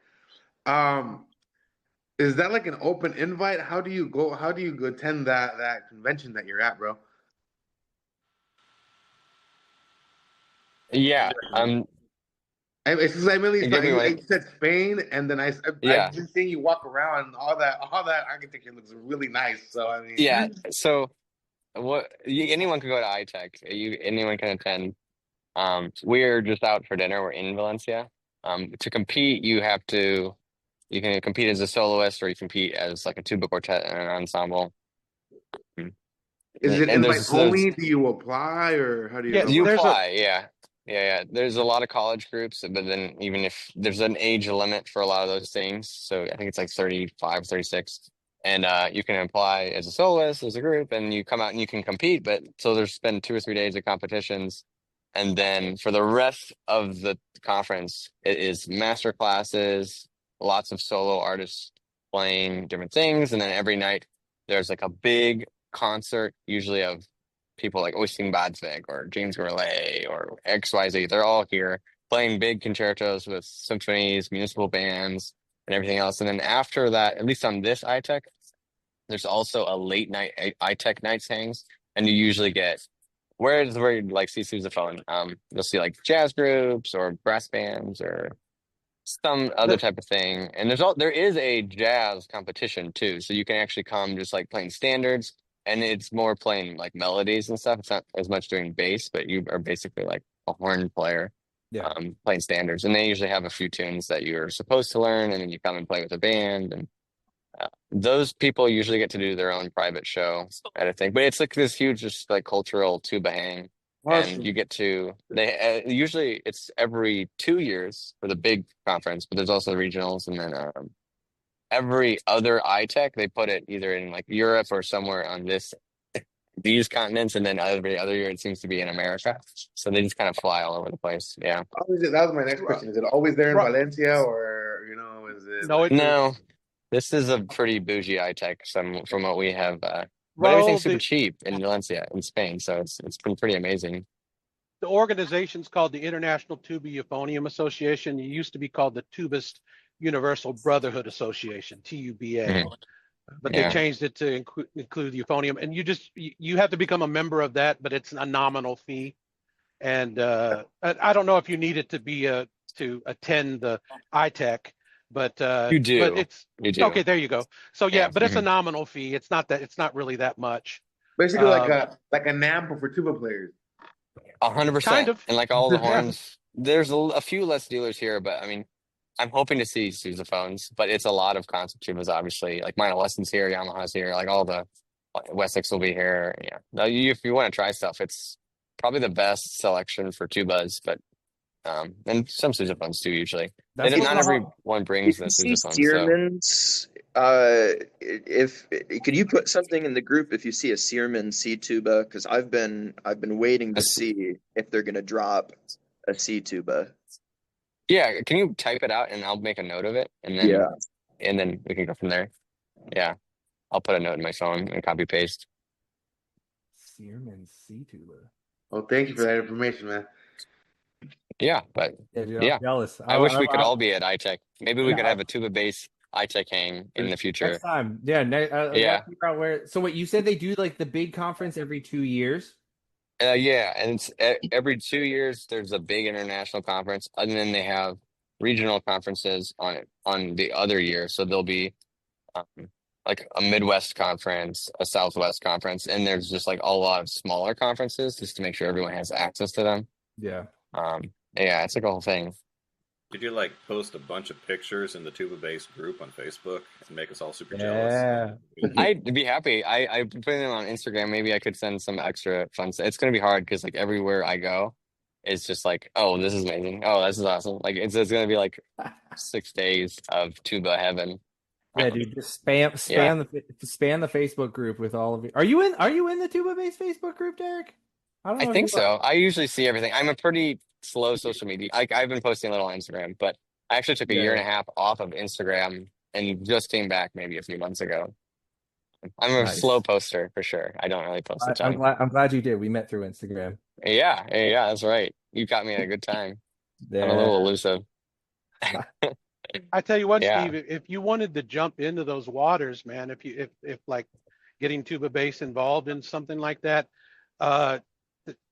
Is that like an open invite? How do you go attend that convention that you're at, bro? Yeah. It's just, I really you said Spain, and then I've been seeing you walk around, and all that architecture looks really nice. So I mean, yeah. So anyone can go to iTech. Anyone can attend. We're just out for dinner. We're in Valencia. To compete, you can compete as a soloist, or you compete as like a tuba quartet and an ensemble. Is it invite only? Do you apply, or how do you? Yeah, you apply. Yeah. There's a lot of college groups, but then even if there's an age limit for a lot of those things, so I think it's like 35, 36, and you can apply as a soloist, as a group, and you come out and you can compete. But so there's been 2 or 3 days of competitions, and then for the rest of the conference, it is master classes, lots of solo artists playing different things, and then every night there's like a big concert, usually of people like Oisin Badsvig or James Gourlay or XYZ. They're all here playing big concertos with symphonies, municipal bands, and everything else. And then after that, at least on this iTech, there's also a late night iTech nights hangs, and you usually get where like see sousaphone. You'll see like jazz groups or brass bands or some other type of thing. And there is a jazz competition too, so you can actually come just like playing standards. And it's more playing like melodies and stuff. It's not as much doing bass, but you are basically like a horn player, playing standards. And they usually have a few tunes that you're supposed to learn, and then you come and play with a band. And those people usually get to do their own private show at a thing. But it's like this huge, just like cultural tuba hang. Awesome. And you get to usually it's every 2 years for the big conference, but there's also regionals, and then every other iTech, they put it either in like Europe or somewhere on this these continents, and then every other year it seems to be in America. So they just kind of fly all over the place. Yeah. That was my next question. Is it always there in Ro- Valencia, or is it No, like? No, this is a pretty bougie high tech from what we have, but everything's Raul, super cheap in Valencia in Spain, so it's been pretty amazing. the organization's called the International Tuba Euphonium Association. It used to be called the Tubist Universal Brotherhood Association, TUBA, Mhm. but they Yeah, changed it to include euphonium. And you have to become a member of that, but it's a nominal fee. And I don't know if you need it to be to attend the ITech, you but do, it's you okay. do. There you go. So yeah, Yeah, but it's a nominal fee. It's not really that much. Basically, Um, like a NAM for tuba players. kind 100%. of, And like all the yeah. horns, there's a few less dealers here, but I mean, I'm hoping to see sousaphones, but it's a lot of concert tubas, obviously. Like Minor Lessons here, Yamaha's here, like all the Wessex will be here. Yeah. Now, if you want to try stuff, it's probably the best selection for tubas, but and some sousaphones too, usually. That's what Not the everyone brings If the you see sousaphone, so Searman's, if could you put something in the group if you see a Searman C tuba? Because I've been waiting to that's- see if they're gonna drop a C tuba. yeah, can you type it out and I'll make a note of it Yeah. and then we can go from there. Yeah. I'll put a note in my phone and copy paste. Searman C tuba. Oh, thank you for that information, man. Yeah, but Yeah, dude, I'm yeah. jealous. I wish we could all be at iTech. Maybe we could Yeah, have a tuba bass iTech hang in the future. next time. Yeah, I Yeah. gotta figure out where. So what you said they do like the big conference every 2 years? Yeah, and it's every 2 years there's a big international conference, and then they have regional conferences on the other year. So there'll be um, like a Midwest conference, a Southwest conference, and there's just like a lot of smaller conferences just to make sure everyone has access to them. Yeah. Yeah, it's like a whole thing. Could you like post a bunch of pictures in the TubaBass group on Facebook and make us all super Yeah. jealous? I'd be happy. I put them on Instagram. Maybe I could send some extra fun stuff. It's gonna be hard because like everywhere I go, it's just like, oh, this is amazing. Oh, this is awesome. Like it's gonna be like 6 days of tuba heaven. Yeah, dude, just Yeah, spam the Facebook group with all of you. Are you in the TubaBass Facebook group, Derek? I don't I know if think you are. so. I usually see everything. I'm a pretty slow social media. I've been posting a little on Instagram, but I actually took a year and Yeah, a half off of Instagram and just came back maybe a few months ago. I'm a slow nice. poster for sure. I don't really post a ton. I'm glad you did. We met through Instagram. Yeah, that's right. You got me at a good time. I'm a Yeah. little elusive. I tell you what, Yeah. Steve, if you wanted to jump into those waters, man, if like getting tuba bass involved in something like that, uh,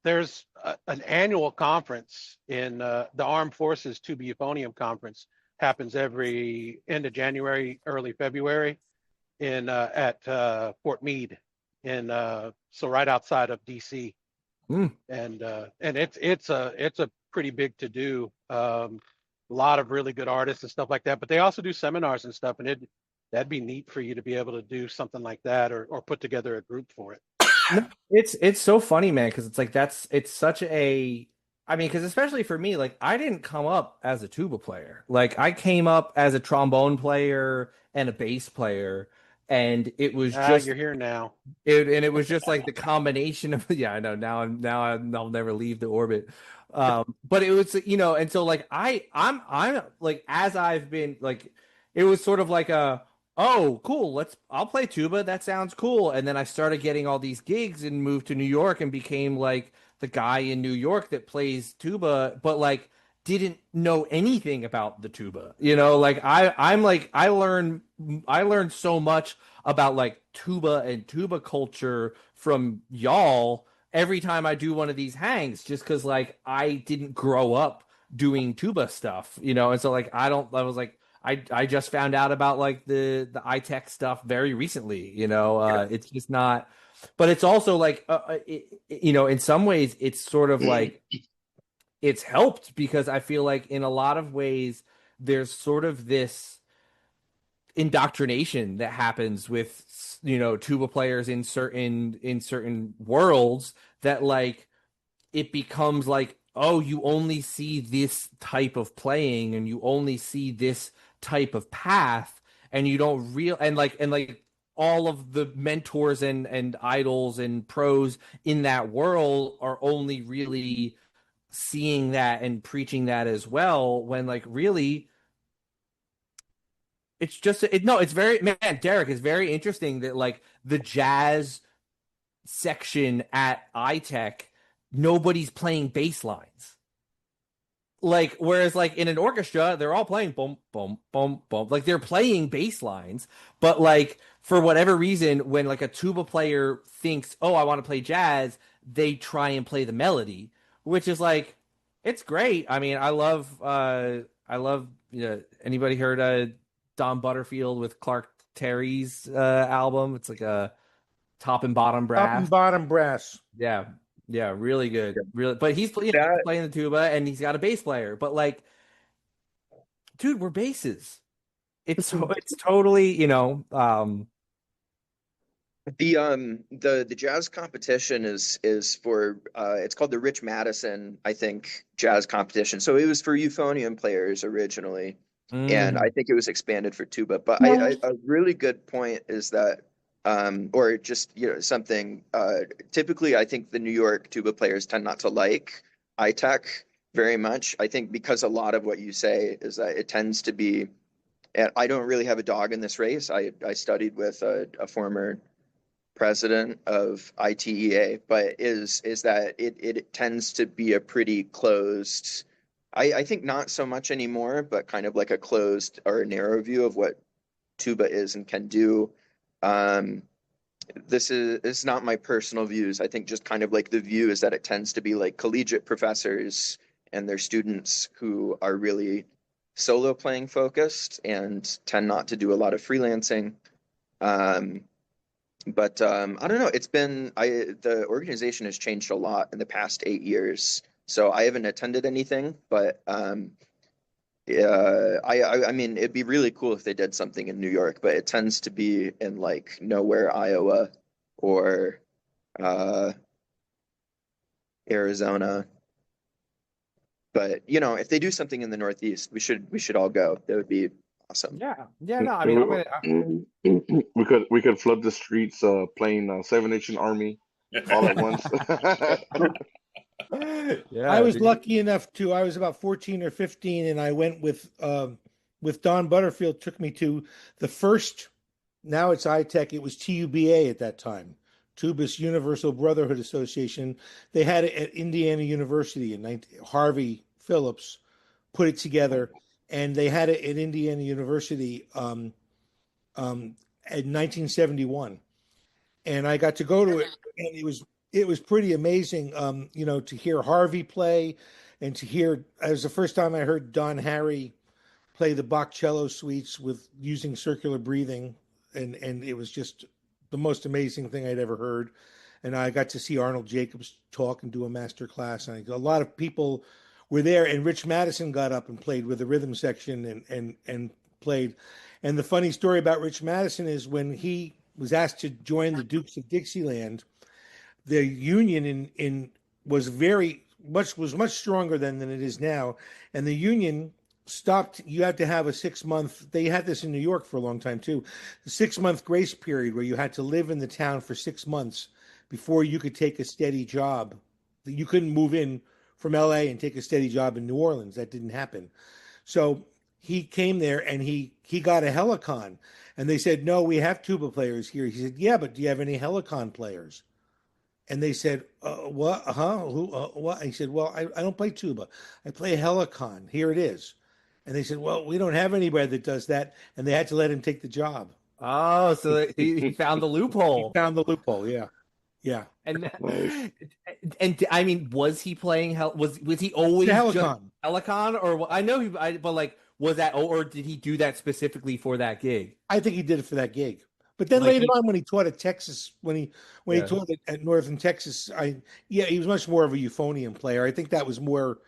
there's an annual conference in the Armed Forces Tuba Euphonium Conference happens every end of January, early February in at Fort Meade in so right outside of DC. Mm. And it's a pretty big to do. A lot of really good artists and stuff like that. But they also do seminars and stuff, and that'd be neat for you to be able to do something like that or put together a group for it. No, it's so funny, man, because it's like it's such a I mean, because especially for me, like I didn't come up as a tuba player. Like I came up as a trombone player and a bass player, and it was just You're here now. it was just like the combination of yeah, I know I'll never leave the orbit. But it was and so like I'm like as I've been like it was sort of like a oh cool I'll play tuba, that sounds cool, and then I started getting all these gigs and moved to New York and became like the guy in New York that plays tuba, but like didn't know anything about the tuba. Like I'm like I learned so much about like tuba and tuba culture from y'all every time I do one of these hangs, just because like I didn't grow up doing tuba stuff, and so like I was like I just found out about like the iTech stuff very recently, it's just not, but it's also like in some ways it's sort of like it's helped because I feel like in a lot of ways there's sort of this indoctrination that happens with tuba players in certain worlds that like it becomes like, oh, you only see this type of playing and you only see this type of path, and you don't real and like all of the mentors and idols and pros in that world are only really seeing that and preaching that as well, when like really it's just it's very, man, Derek, it's very interesting that like the jazz section at iTech, nobody's playing bass lines. Like, whereas like in an orchestra, they're all playing boom, boom, boom, boom. Like they're playing bass lines, but like for whatever reason, when like a tuba player thinks, oh, I want to play jazz, they try and play the melody, which is like, it's great. I mean, I love, anybody heard Don Butterfield with Clark Terry's album? It's like a top and bottom Top and brass. bottom brass. Yeah. Yeah, really good. Really, but he's That playing the tuba and he's got a bass player. But like, dude, we're basses. It's totally, the jazz competition is for it's called the Rich Madison, I think, jazz competition. So it was for euphonium players originally, and I think it was expanded for tuba. But a really good point is that or just something typically I think the New York tuba players tend not to like iTech very much. I think because a lot of what you say is that it tends to be, and I don't really have a dog in this race. I studied with a former president of ITEA, but is that it tends to be a pretty closed, I think not so much anymore, but kind of like a closed or a narrow view of what tuba is and can do. This is not my personal views. I think just kind of like the view is that it tends to be like collegiate professors and their students who are really solo playing focused and tend not to do a lot of freelancing. But I don't know. The organization has changed a lot in the past 8 years. So I haven't attended anything, but I mean, it'd be really cool if they did something in New York, but it tends to be in like nowhere, Iowa, or Arizona. But if they do something in the Northeast, we should all go. That would be awesome. yeah, no, I mean, We could flood the streets playing Seven Nation Army all at once. yeah, I was dude. lucky enough to. I was about 14 or 15, and I went with Don Butterfield. Took me to the first. Now it's iTech. It was TUBA at that time, Tubas Universal Brotherhood Association. They had it at Indiana University in Harvey Phillips put it together, and they had it at Indiana University in 1971, and I got to go to it, and it was pretty amazing, to hear Harvey play, and to hear. It was the first time I heard Don Harry play the Bach cello suites with using circular breathing, and it was just the most amazing thing I'd ever heard. And I got to see Arnold Jacobs talk and do a master class, and a lot of people were there. And Rich Madison got up and played with the rhythm section and played. And the funny story about Rich Madison is when he was asked to join the Dukes of Dixieland, the union was much stronger than it is now, and the union stopped. You had to have a 6-month. They had this in New York for a long time too, a 6-month grace period where you had to live in the town for 6 months before you could take a steady job. You couldn't move in from LA and take a steady job in New Orleans. That didn't happen. So he came there and he got a helicon, and they said, no, we have tuba players here. He said, yeah, but do you have any helicon players? And they said, what? Who? What? And he said, well, I don't play tuba. I play helicon. Here it is. And they said, well, we don't have anybody that does that. And they had to let him take the job. Oh, so he found the loophole. He found the loophole. Yeah. Yeah. And Nice. and I mean, was he playing was he always It's a just helicon. Helicon, or I know but like, was that, or did he do that specifically for that gig? I think he did it for that gig. But then Like later on, when he taught at Texas, when he Yeah. taught at Northern Texas, he was much more of a euphonium player. I think that was more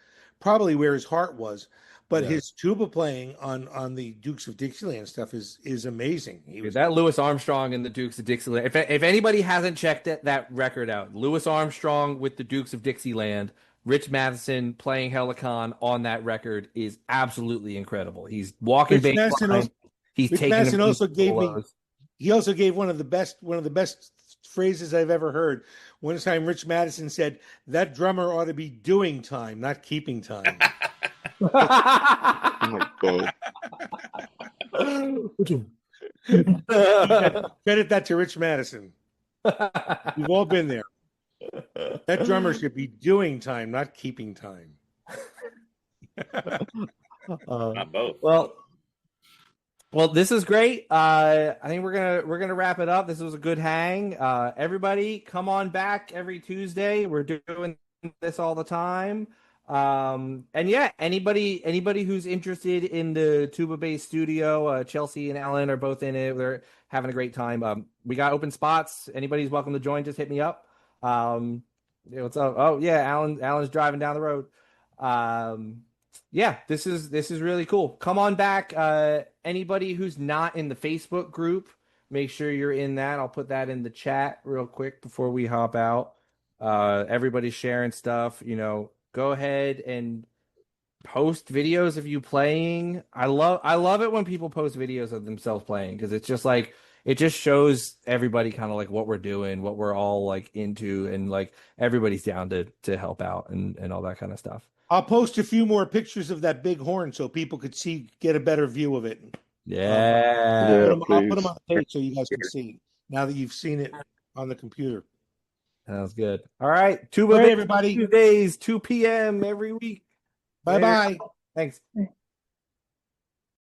probably where his heart was. But Yeah. his tuba playing on the Dukes of Dixieland stuff is amazing. He Dude, was that Louis Armstrong and the Dukes of Dixieland. If anybody hasn't checked that record out, Louis Armstrong with the Dukes of Dixieland, Rich Matheson playing Helicon on that record is absolutely incredible. He's walking Rich bass Madison line. also, He's Rich taking Madison amazing also gave me solos. He also gave one of the best phrases I've ever heard. One time, Rich Madison said, "That drummer ought to be doing time, not keeping time." Oh my God. Credit that to Rich Madison. We've all been there. That drummer should be doing time, not keeping time. Not both. Well, this is great. I think we're gonna wrap it up. This was a good hang. Everybody, come on back every Tuesday. We're doing this all the time. And yeah, anybody who's interested in the TubaBass studio, Chelsea and Alan are both in it. They're having a great time. We got open spots. Anybody's welcome to join. Just hit me up. Yeah, what's up? Oh yeah, Alan's driving down the road. Yeah, this is really cool. Come on back. Anybody who's not in the Facebook group, make sure you're in that. I'll put that in the chat real quick before we hop out. Everybody's sharing stuff. Go ahead and post videos of you playing. I love it when people post videos of themselves playing because it's just like it just shows everybody kind of like what we're doing, what we're all like into, and like everybody's down to help out and all that kind of stuff. I'll post a few more pictures of that big horn so people could get a better view of it. Yeah. I'll put them on the page so you guys can see now that you've seen it on the computer. Sounds good. All right. Tuba All right, everybody. Tuesdays, 2 p.m. every week. Bye-bye. Thanks.